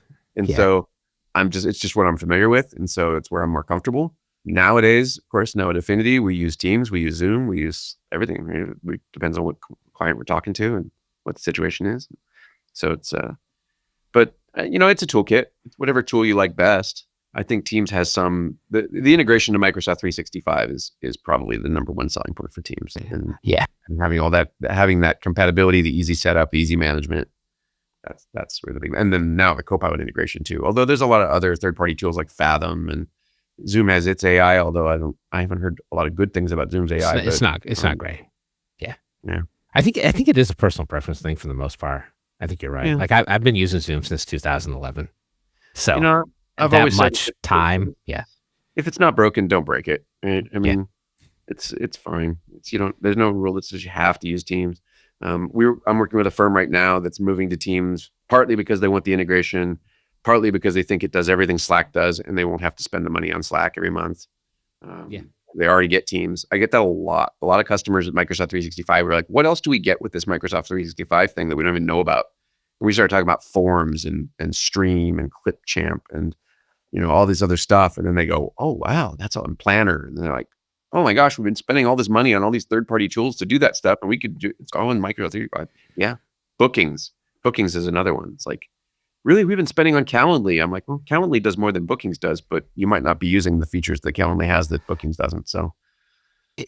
So it's just what I'm familiar with. And so it's where I'm more comfortable. Nowadays, of course, now at Affinity, we use Teams, we use Zoom, we use everything. It depends on what client we're talking to and what the situation is. So it's, but it's a toolkit. It's whatever tool you like best. I think Teams has the integration to Microsoft 365 is probably the number one selling point for Teams. And having all that, having that compatibility, the easy setup, easy management. That's where the big, and then now the Copilot integration too. Although there's a lot of other third-party tools like Fathom, and Zoom has its AI. Although I haven't heard a lot of good things about Zoom's AI. It's not great. Yeah. I think it is a personal preference thing for the most part. I think you're right. Yeah. Like I've been using Zoom since 2011. So I've that always much said, time. Yeah. If it's not broken, don't break it. Right? I mean, It's fine. There's no rule that says you have to use Teams. I'm working with a firm right now that's moving to Teams, partly because they want the integration, partly because they think it does everything Slack does, and they won't have to spend the money on Slack every month. Yeah. They already get Teams. I get that a lot. A lot of customers at Microsoft 365 were like, what else do we get with this Microsoft 365 thing that we don't even know about? And we started talking about forms and Stream and Clipchamp and all this other stuff. And then they go, oh, wow, that's all in Planner. And they're like, oh my gosh, we've been spending all this money on all these third-party tools to do that stuff. And we could do it's all in Microsoft 365. Yeah. Bookings is another one. It's like, really, we've been spending on Calendly. I'm like, well, Calendly does more than Bookings does, but you might not be using the features that Calendly has that Bookings doesn't. So,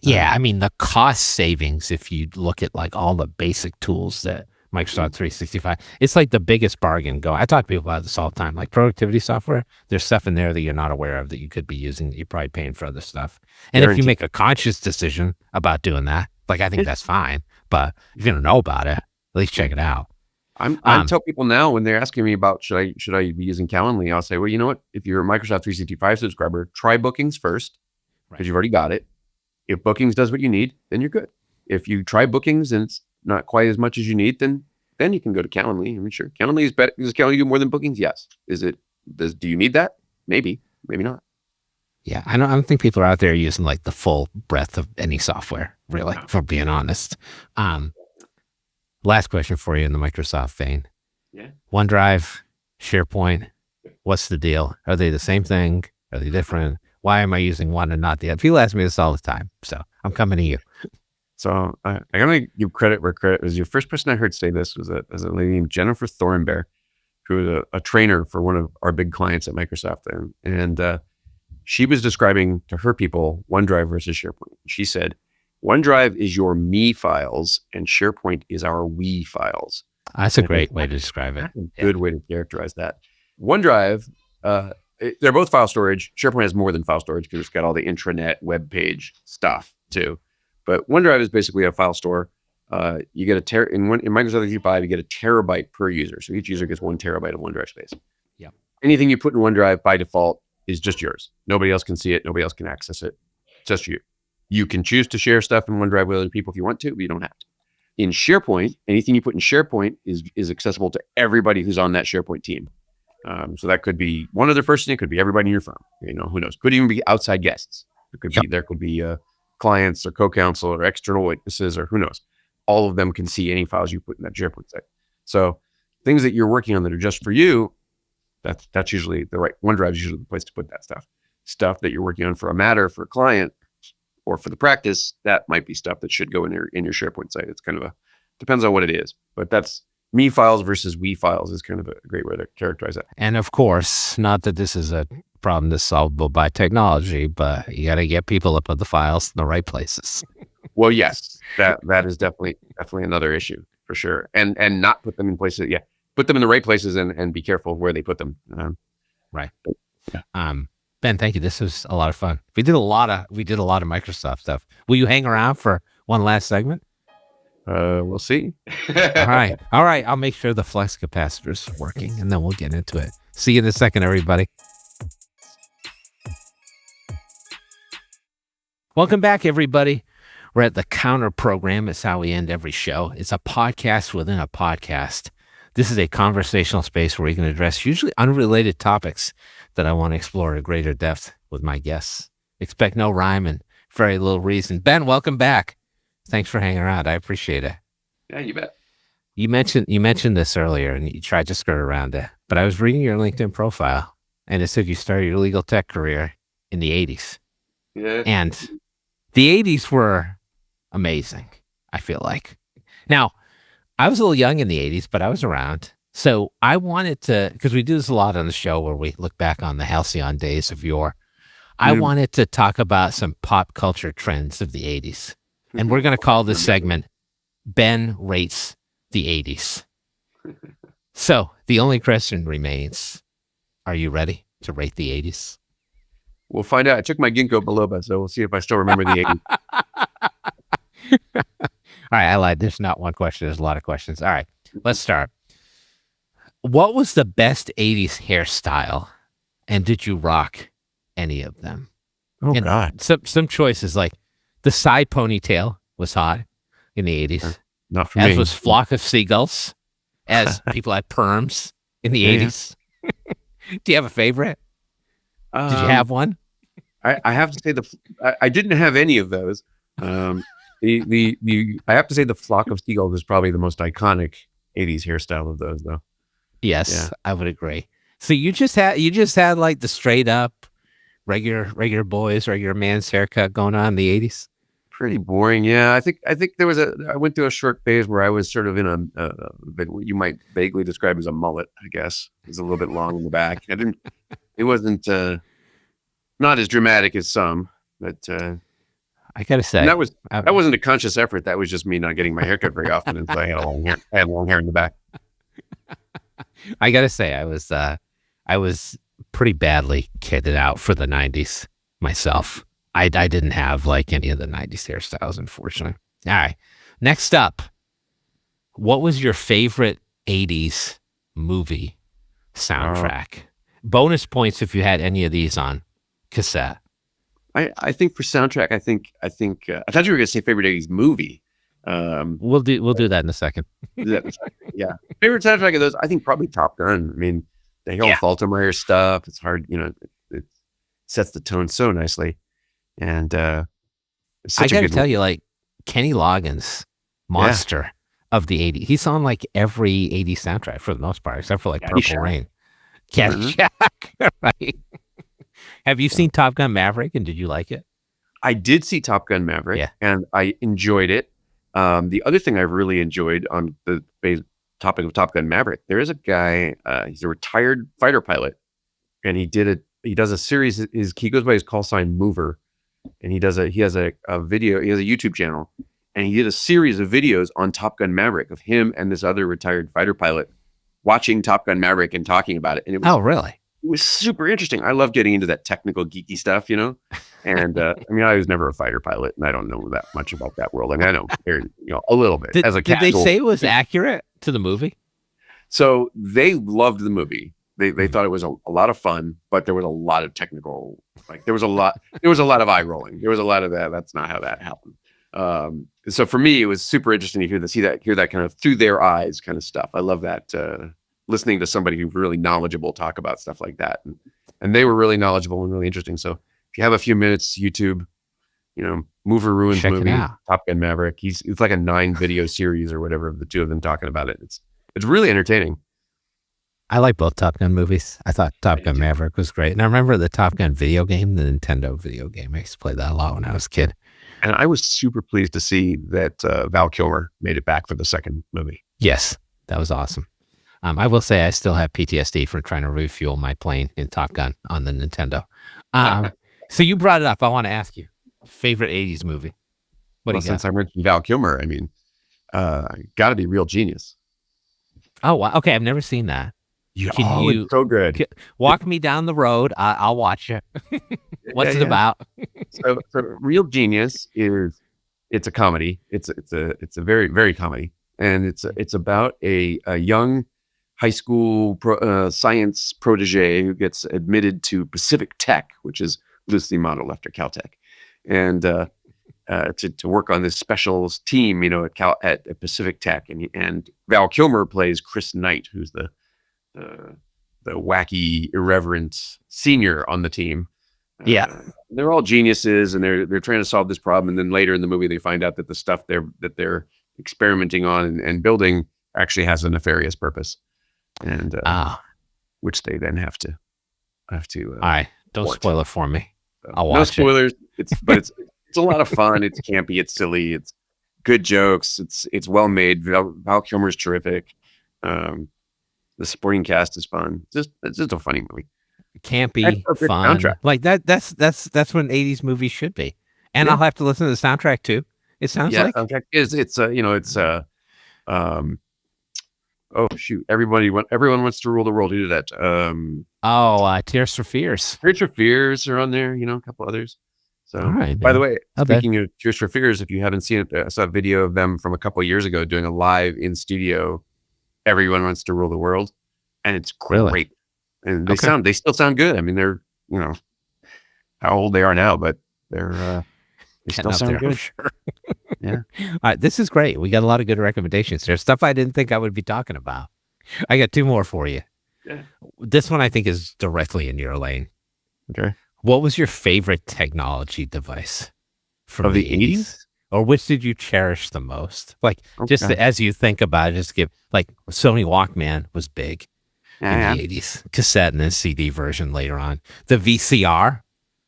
yeah, I mean, the cost savings, if you look at like all the basic tools that Microsoft 365, it's like the biggest bargain go. I talk to people about this all the time, like productivity software. There's stuff in there that you're not aware of that you could be using that you're probably paying for other stuff. And if you make a conscious decision about doing that, like I think that's fine. But if you don't know about it, at least check it out. I tell people now when they're asking me about should I be using Calendly, I'll say, well, you know what? If you're a Microsoft 365 subscriber, try Bookings first because you've already got it. If Bookings does what you need, then you're good. If you try Bookings and it's not quite as much as you need, then you can go to Calendly. I mean, sure, Calendly is better. Does Calendly do more than Bookings? Yes. Do you need that? Maybe not. Yeah, I don't think people are out there using like the full breadth of any software, really, for being honest. Last question for you in the Microsoft vein. Yeah. OneDrive, SharePoint, what's the deal? Are they the same thing? Are they different? Why am I using one and not the other? People ask me this all the time, so I'm coming to you. So I gotta give credit where credit was. Your first person I heard say this was a lady named Jennifer Thornbear, who was a trainer for one of our big clients at Microsoft. And she was describing to her people OneDrive versus SharePoint. She said, OneDrive is your me files and SharePoint is our we files. That's a great way to describe it. A good way to characterize that. OneDrive, they're both file storage. SharePoint has more than file storage because it's got all the intranet web page stuff too. But OneDrive is basically a file store. You get in Microsoft 365, you get a terabyte per user. So each user gets 1 terabyte of OneDrive space. Yeah. Anything you put in OneDrive by default is just yours. Nobody else can see it. Nobody else can access it. Just you. You can choose to share stuff in OneDrive with other people if you want to, but you don't have to. In SharePoint, anything you put in SharePoint is accessible to everybody who's on that SharePoint team. So that could be one other person. It could be everybody in your firm. Who knows? Could even be outside guests. There could be clients or co-counsel or external witnesses or who knows. All of them can see any files you put in that SharePoint site. So things that you're working on that are just for you, that's usually the right. OneDrive is usually the place to put that stuff. Stuff that you're working on for a matter for a client or for the practice, that might be stuff that should go in your SharePoint site. It's kind of depends on what it is, but that's me files versus we files is kind of a great way to characterize that. And of course, not that this is a problem that's solvable by technology, but you got to get people to put the files in the right places. Well, yes, that is definitely another issue for sure. And not put them in places. Yeah. Put them in the right places and be careful where they put them. Right. Yeah. Ben, thank you. This was a lot of fun. We did a lot of Microsoft stuff. Will you hang around for one last segment? We'll see. All right. I'll make sure the flex capacitor is working and then we'll get into it. See you in a second, everybody. Welcome back, everybody. We're at the Counter Program. It's how we end every show. It's a podcast within a podcast. This is a conversational space where we can address usually unrelated topics that I want to explore at greater depth with my guests. Expect no rhyme and very little reason. Ben, welcome back. Thanks for hanging around. I appreciate it. Yeah, you bet. You mentioned this earlier and you tried to skirt around it, but I was reading your LinkedIn profile and it said you started your legal tech career in the 80s. Yeah. And the 80s were amazing, I feel like. Now, I was a little young in the 80s, but I was around. So I wanted to, because we do this a lot on the show where we look back on the halcyon days of yore. I wanted to talk about some pop culture trends of the 80s. And we're going to call this segment Ben Rates the 80s. So the only question remains, are you ready to rate the 80s? We'll find out. I took my ginkgo biloba, so we'll see if I still remember the 80s. All right, I lied. There's not one question. There's a lot of questions. All right, let's start. What was the best 80s hairstyle? And did you rock any of them? Oh, God. Some choices like The side ponytail was hot in the Uh, 80s, Not for as me. was Flock of Seagulls, as people had perms in the Yeah, yeah. 80s. Do you have a favorite? Did you Um, have one? I have to say I didn't have any of those. Um, I have to say the flock of seagulls is probably the most iconic '80s hairstyle of those, though. Yeah, Yes, I would agree. So you just had like the straight up regular boys, regular man's haircut going on in the 80s. pretty boring. Yeah, I think I went through a short phase where I was sort of in what you might vaguely describe as a mullet. I guess it was a little bit long in the back. It wasn't not as dramatic as some, but I gotta and say, that wasn't a conscious effort. That was just me not getting my haircut very often, and so I had long hair. I had long hair in the back. I gotta say, I was pretty badly kitted out for the 90s myself. I didn't have like any of the 90s hairstyles, unfortunately. All right. Next up, what was your favorite 80s movie soundtrack? Bonus points if you had any of these on cassette. I think for soundtrack, I thought you were going to say favorite '80s movie. We'll do that in a second. Yeah, favorite soundtrack of those, I think probably Top Gun. I mean, the Harold Faltermeyer stuff. It's hard, it sets the tone so nicely, and it's I such a got to good tell one. you, like Kenny Loggins, monster of the 80s. He's on like every 80s soundtrack for the most part, except for like Purple Caddyshack. Rain. Mhm. Caddyshack, right? Have you seen Top Gun Maverick, and did you like it? I did see Top Gun Maverick, Yeah. and I enjoyed it. The other thing I really enjoyed on the topic of Top Gun Maverick, there is a guy. He's a retired fighter pilot, and he does a series. He goes by his call sign Mover, and he has a video. He has a YouTube channel, and he did a series of videos on Top Gun Maverick of him and this other retired fighter pilot watching Top Gun Maverick and talking about it. And Oh, really? it was super interesting. I love getting into that technical geeky stuff, And I mean, I was never a fighter pilot, and I don't know that much about that world. I mean, I know a little bit as a Did they casual. say it was accurate to the movie? So they loved the movie. They thought it was a lot of fun, but there was a lot of technical, there was a lot of eye rolling. There was a lot of that. That's not how that happened. So for me, it was super interesting to hear that kind of through their eyes kind of stuff. I love that, listening to somebody who's really knowledgeable talk about stuff like that. And they were really knowledgeable and really interesting. So if you have a few minutes, YouTube, Mover Ruins Check it movie, out. Top Gun Maverick. It's like a 9 video series or whatever of the two of them talking about it. It's really entertaining. I like both Top Gun movies. I thought Top Gun Maverick was great. And I remember the Top Gun video game, the Nintendo video game. I used to play that a lot when I was a kid. And I was super pleased to see that Val Kilmer made it back for the second movie. Yes, that was awesome. I will say I still have PTSD for trying to refuel my plane in Top Gun on the Nintendo. So you brought it up. I want to ask you, favorite 80s movie? What do you got? Since I mentioned Val Kilmer, I mean, got to be Real Genius. Oh, wow. Okay, I've never seen that. It's so good. Walk me down the road. I'll watch it. What's it about? So Real Genius it's a comedy. It's a very, very comedy, and it's about a young high school science protege who gets admitted to Pacific Tech, which is loosely modeled after Caltech, and to work on this special team, at Pacific Tech, and Val Kilmer plays Chris Knight, who's the wacky, irreverent senior on the team. Yeah, they're all geniuses, and they're trying to solve this problem. And then later in the movie, they find out that the stuff they're experimenting on and building actually has a nefarious purpose, and which they then have to. All right, don't spoil it for me. I'll watch no spoilers. It's a lot of fun. It's campy. It's silly. It's good jokes. It's well made. Val Kilmer's terrific. The supporting cast is fun. It's just a funny movie. Campy, fun. Soundtrack. Like that's what an 80s movie should be. And I'll have to listen to the soundtrack too. It sounds like soundtrack oh shoot, everyone wants to rule the world. Who did that? Tears for Fears. Tears for Fears are on there, a couple others. So all right, by the way, speaking of Tears for Fears, if you haven't seen it, I saw a video of them from a couple of years ago doing a live in studio Everyone Wants to Rule the World, and it's great. Really? And they still sound good. I mean, they're how old they are now, but they're They Getting still up sound there, I'm good. sure. Yeah. All right, this is great. We got a lot of good recommendations. There's stuff I didn't think I would be talking about. I got 2 more for you. Yeah. This one I think is directly in your lane. Okay. What was your favorite technology device from Of the 80s? Or which did you cherish the most? Like, just Okay. as you think about it, just give, like, Sony Walkman was big in Yeah. the 80s. Cassette and then CD version later on. The VCR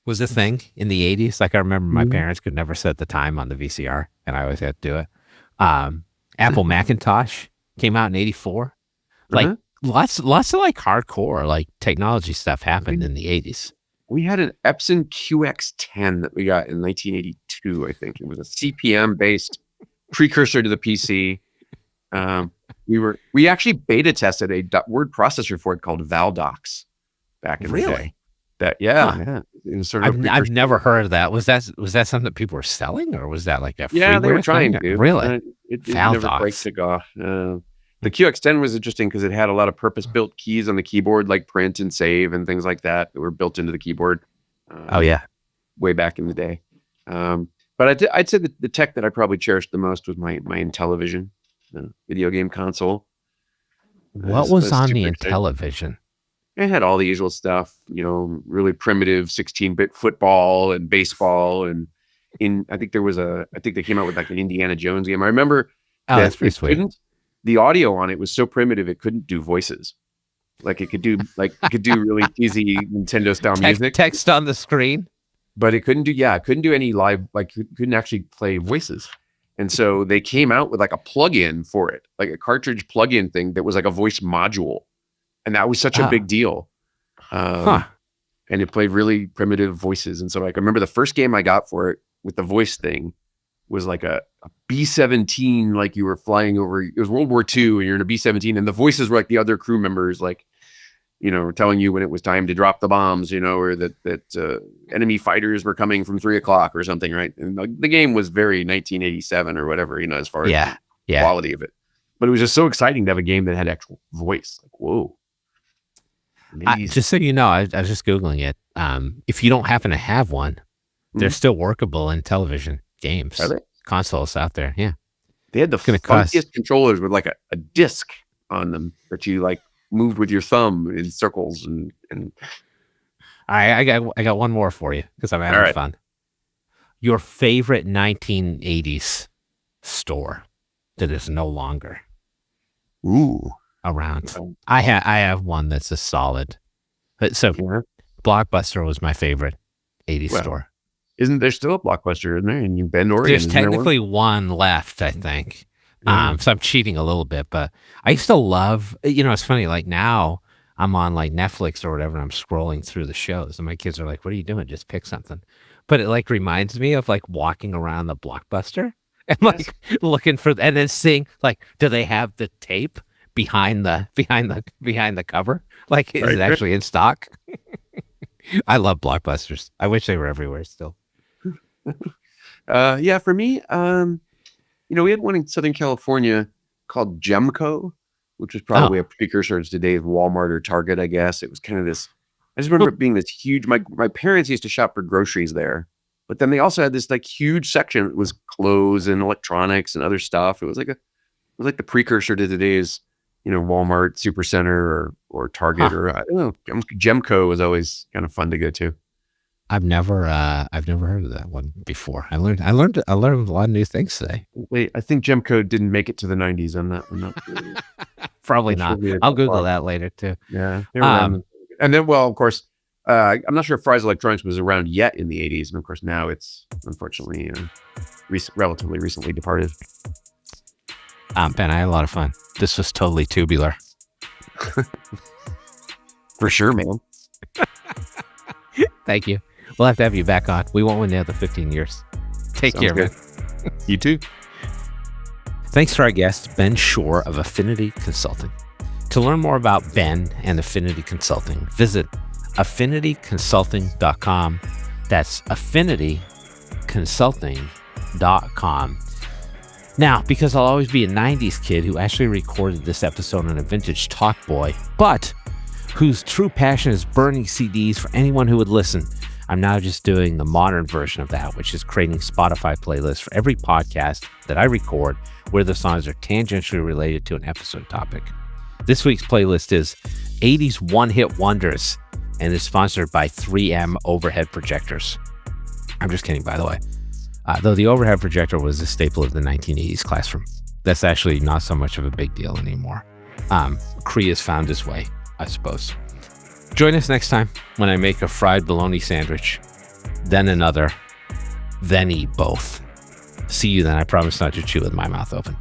was a thing in the 80s. Like, I remember my parents could never set the time on the VCR, and I always had to do it. Apple Macintosh came out in 84. Like, lots of like hardcore like technology stuff happened in the 80s. We had an Epson QX10 that we got in 1982, I think. It was a CPM based precursor to the PC. We actually beta tested a word processor for it called Valdox back in the day. Yeah. It was sort of I've never heard of that. Was that something that people were selling, or was that like a yeah, they were freeware trying thing? to. Really? It never quite took off. The QX10 was interesting because it had a lot of purpose-built keys on the keyboard, like print and save and things like that were built into the keyboard. Oh yeah, way back in the day. But I'd say the tech that I probably cherished the most was my Intellivision, the video game console. What was on the Intellivision? It had all the usual stuff, really primitive 16-bit football and baseball, and I think they came out with like an Indiana Jones game. I remember that's pretty sweet. The audio on it was so primitive it couldn't do voices. Like it could do really easy Nintendo style music. Text on the screen. But it couldn't do any live, like couldn't actually play voices. And so they came out with like a plug-in for it, like a cartridge plug-in thing that was like a voice module. And that was such a big deal. And it played really primitive voices. And so like I remember the first game I got for it with the voice thing was like a B-17, like you were flying over, it was World War II and you're in a B-17 and the voices were like the other crew members, like, telling you when it was time to drop the bombs, or that enemy fighters were coming from 3:00 or something, right? And the game was very 1987 or whatever, as far as the quality of it. But it was just so exciting to have a game that had actual voice. Like, whoa. Just so you know, I was just Googling it. If you don't happen to have one, they're still workable in television games. Are they? Consoles out there, yeah. They had the funkiest controllers with like a disc on them that you like moved with your thumb in circles and I got one more for you because I'm having fun. Your favorite 1980s store that is no longer around. I have one that's a solid. So Blockbuster was my favorite 80s store. Isn't there still a Blockbuster in there in Bend, Oregon? There's technically one left, I think. So I'm cheating a little bit, but I used to love, it's funny, like now I'm on like Netflix or whatever, and I'm scrolling through the shows and my kids are like, what are you doing? Just pick something. But it like reminds me of like walking around the Blockbuster and like looking for, and then seeing like, do they have the tape behind the cover? Like, is it actually in stock? I love Blockbusters. I wish they were everywhere still. For me, we had one in Southern California called Gemco, which was probably a precursor to today's Walmart or Target, I guess. It was kind of this, I just remember it being this huge, my parents used to shop for groceries there, but then they also had this like huge section that was clothes and electronics and other stuff. It was like the precursor to today's, Walmart, Supercenter or Target or I don't know. Gemco was always kind of fun to go to. I've never heard of that one before. I learned a lot of new things today. Wait, I think Gemco didn't make it to the 90s. I'm not probably not. I'll Google that later too. Yeah. And then, well, of course, I'm not sure if Fry's Electronics was around yet in the 80s, and of course now it's unfortunately relatively recently departed. Ben, I had a lot of fun. This was totally tubular. For sure, man. Thank you. We'll have to have you back on. We won't win the other 15 years. Take care, man. You too. Thanks to our guest, Ben Schorr of Affinity Consulting. To learn more about Ben and Affinity Consulting, visit affinityconsulting.com. That's affinityconsulting.com. Now, because I'll always be a 90s kid who actually recorded this episode on a vintage Talkboy, but whose true passion is burning CDs for anyone who would listen, I'm now just doing the modern version of that, which is creating Spotify playlists for every podcast that I record where the songs are tangentially related to an episode topic. This week's playlist is 80s one-hit wonders and is sponsored by 3M overhead projectors. I'm just kidding, by the way. Though the overhead projector was a staple of the 1980s classroom. That's actually not so much of a big deal anymore. Cree has found his way, I suppose. Join us next time when I make a fried bologna sandwich, then another, then eat both. See you then. I promise not to chew with my mouth open.